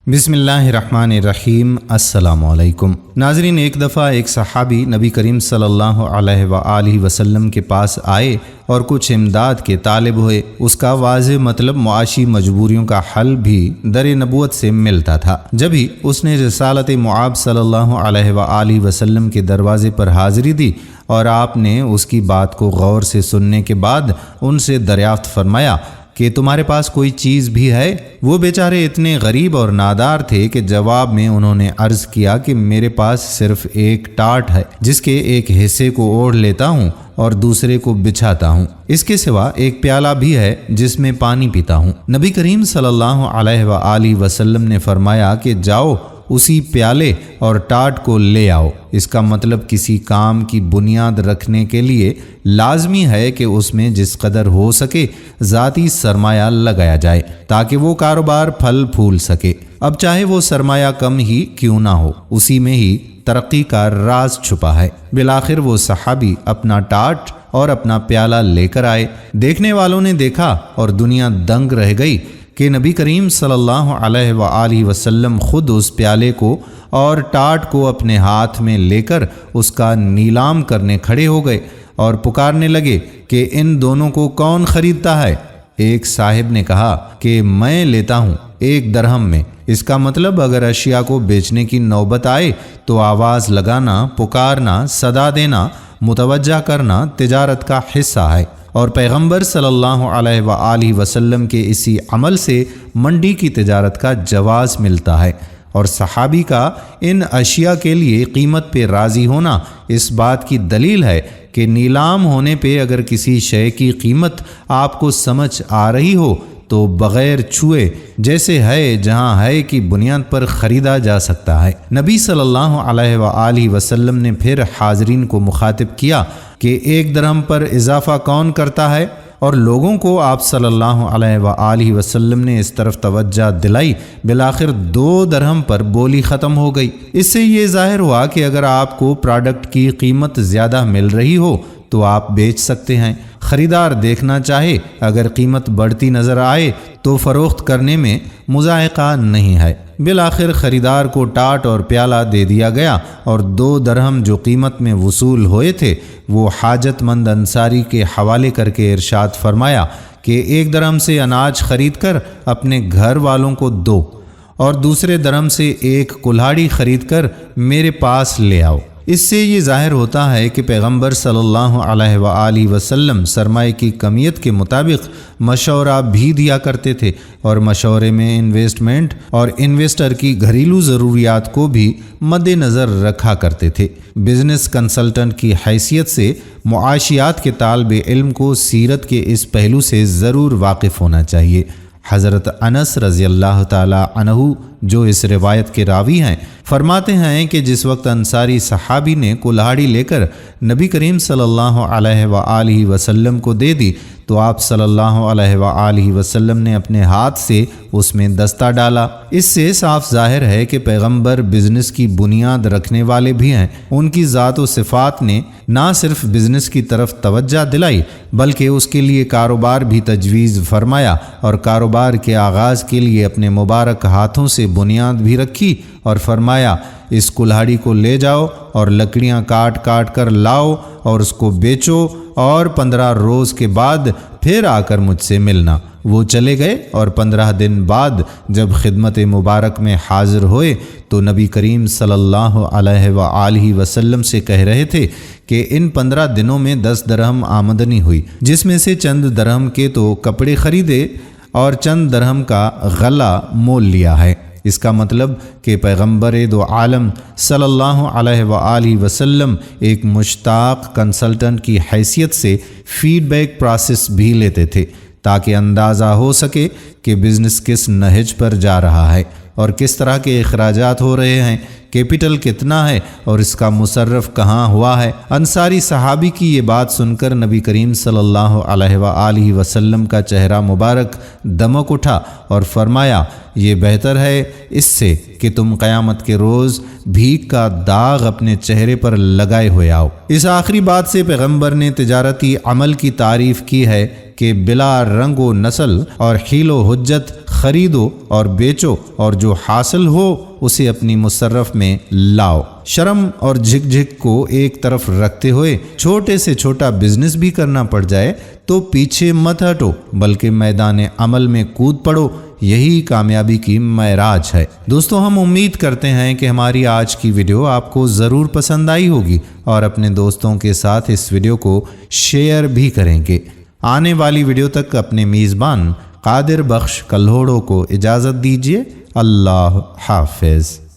بسم اللہ الرحمن الرحیم۔ السلام علیکم ناظرین، ایک دفعہ ایک صحابی نبی کریم صلی اللہ علیہ وآلہ وسلم کے پاس آئے اور کچھ امداد کے طالب ہوئے۔ اس کا واضح مطلب معاشی مجبوریوں کا حل بھی در نبوت سے ملتا تھا۔ جبھی اس نے رسالت معاب صلی اللہ علیہ وآلہ وسلم کے دروازے پر حاضری دی اور آپ نے اس کی بات کو غور سے سننے کے بعد ان سے دریافت فرمایا کہ تمہارے پاس کوئی چیز بھی ہے؟ وہ بیچارے اتنے غریب اور نادار تھے کہ جواب میں انہوں نے عرض کیا کہ میرے پاس صرف ایک ٹاٹ ہے جس کے ایک حصے کو اوڑھ لیتا ہوں اور دوسرے کو بچھاتا ہوں، اس کے سوا ایک پیالہ بھی ہے جس میں پانی پیتا ہوں۔ نبی کریم صلی اللہ علیہ وآلہ وسلم نے فرمایا کہ جاؤ اسی پیالے اور ٹاٹ کو لے آؤ۔ اس کا مطلب کسی کام کی بنیاد رکھنے کے لیے لازمی ہے کہ اس میں جس قدر ہو سکے ذاتی سرمایہ لگایا جائے تاکہ وہ کاروبار پھل پھول سکے، اب چاہے وہ سرمایہ کم ہی کیوں نہ ہو، اسی میں ہی ترقی کا راز چھپا ہے۔ بالآخر وہ صحابی اپنا ٹاٹ اور اپنا پیالہ لے کر آئے۔ دیکھنے والوں نے دیکھا اور دنیا دنگ رہ گئی کہ نبی کریم صلی اللہ علیہ وآلہ وسلم خود اس پیالے کو اور ٹاٹ کو اپنے ہاتھ میں لے کر اس کا نیلام کرنے کھڑے ہو گئے اور پکارنے لگے کہ ان دونوں کو کون خریدتا ہے؟ ایک صاحب نے کہا کہ میں لیتا ہوں 1 درہم میں۔ اس کا مطلب اگر اشیاء کو بیچنے کی نوبت آئے تو آواز لگانا، پکارنا، صدا دینا، متوجہ کرنا تجارت کا حصہ ہے، اور پیغمبر صلی اللہ علیہ وآلہ وسلم کے اسی عمل سے منڈی کی تجارت کا جواز ملتا ہے، اور صحابی کا ان اشیاء کے لیے قیمت پہ راضی ہونا اس بات کی دلیل ہے کہ نیلام ہونے پہ اگر کسی شے کی قیمت آپ کو سمجھ آ رہی ہو تو بغیر چھوئے جیسے ہے جہاں ہے کی بنیاد پر خریدا جا سکتا ہے۔ نبی صلی اللہ علیہ وآلہ وسلم نے پھر حاضرین کو مخاطب کیا کہ 1 درہم پر اضافہ کون کرتا ہے، اور لوگوں کو آپ صلی اللہ علیہ وآلہ وسلم نے اس طرف توجہ دلائی۔ بالآخر 2 درہم پر بولی ختم ہو گئی۔ اس سے یہ ظاہر ہوا کہ اگر آپ کو پروڈکٹ کی قیمت زیادہ مل رہی ہو تو آپ بیچ سکتے ہیں، خریدار دیکھنا چاہے اگر قیمت بڑھتی نظر آئے تو فروخت کرنے میں مضائقہ نہیں ہے۔ بالآخر خریدار کو ٹاٹ اور پیالہ دے دیا گیا، اور 2 درہم جو قیمت میں وصول ہوئے تھے وہ حاجت مند انصاری کے حوالے کر کے ارشاد فرمایا کہ 1 درہم سے اناج خرید کر اپنے گھر والوں کو دو، اور دوسرے درہم سے 1 کلہاڑی خرید کر میرے پاس لے آؤ۔ اس سے یہ ظاہر ہوتا ہے کہ پیغمبر صلی اللہ علیہ وآلہ وسلم سرمایہ کی کمیت کے مطابق مشورہ بھی دیا کرتے تھے، اور مشورے میں انویسٹمنٹ اور انویسٹر کی گھریلو ضروریات کو بھی مد نظر رکھا کرتے تھے۔ بزنس کنسلٹنٹ کی حیثیت سے معاشیات کے طالب علم کو سیرت کے اس پہلو سے ضرور واقف ہونا چاہیے۔ حضرت انس رضی اللہ تعالی عنہ جو اس روایت کے راوی ہیں فرماتے ہیں کہ جس وقت انصاری صحابی نے کلہاڑی لے کر نبی کریم صلی اللہ علیہ وآلہ وسلم کو دے دی تو آپ صلی اللہ علیہ وآلہ وسلم نے اپنے ہاتھ سے اس میں دستہ ڈالا۔ اس سے صاف ظاہر ہے کہ پیغمبر بزنس کی بنیاد رکھنے والے بھی ہیں۔ ان کی ذات و صفات نے نہ صرف بزنس کی طرف توجہ دلائی بلکہ اس کے لیے کاروبار بھی تجویز فرمایا، اور کاروبار کے آغاز کے لیے اپنے مبارک ہاتھوں سے بنیاد بھی رکھی اور فرمایا اس کلہاڑی کو لے جاؤ اور لکڑیاں کاٹ کاٹ کر لاؤ اور اس کو بیچو، اور 15 روز کے بعد پھر آ کر مجھ سے ملنا۔ وہ چلے گئے اور 15 دن بعد جب خدمت مبارک میں حاضر ہوئے تو نبی کریم صلی اللہ علیہ وآلہ وسلم سے کہہ رہے تھے کہ ان 15 دنوں میں 10 درہم آمدنی ہوئی، جس میں سے چند درہم کے تو کپڑے خریدے اور چند درہم کا غلہ مول لیا ہے۔ اس کا مطلب کہ پیغمبر دو عالم صلی اللہ علیہ وآلہ وسلم ایک مشتاق کنسلٹنٹ کی حیثیت سے فیڈ بیک پروسیس بھی لیتے تھے تاکہ اندازہ ہو سکے کہ بزنس کس نہج پر جا رہا ہے اور کس طرح کے اخراجات ہو رہے ہیں، کیپٹل کتنا ہے اور اس کا مصرف کہاں ہوا ہے۔ انصاری صحابی کی یہ بات سن کر نبی کریم صلی اللہ علیہ وآلہ وسلم کا چہرہ مبارک دمک اٹھا اور فرمایا یہ بہتر ہے اس سے کہ تم قیامت کے روز بھیک کا داغ اپنے چہرے پر لگائے ہوئے آؤ۔ اس آخری بات سے پیغمبر نے تجارتی عمل کی تعریف کی ہے کہ بلا رنگ و نسل اور حیل و حجت خریدو اور بیچو اور جو حاصل ہو اسے اپنی مصرف میں لاؤ۔ شرم اور جھک جھک کو ایک طرف رکھتے ہوئے چھوٹے سے چھوٹا بزنس بھی کرنا پڑ جائے تو پیچھے مت ہٹو بلکہ میدان عمل میں کود پڑو، یہی کامیابی کی معراج ہے۔ دوستو، ہم امید کرتے ہیں کہ ہماری آج کی ویڈیو آپ کو ضرور پسند آئی ہوگی اور اپنے دوستوں کے ساتھ اس ویڈیو کو شیئر بھی کریں گے۔ آنے والی ویڈیو تک اپنے میزبان قادر بخش کلہوڑو کو اجازت دیجیے۔ اللہ حافظ۔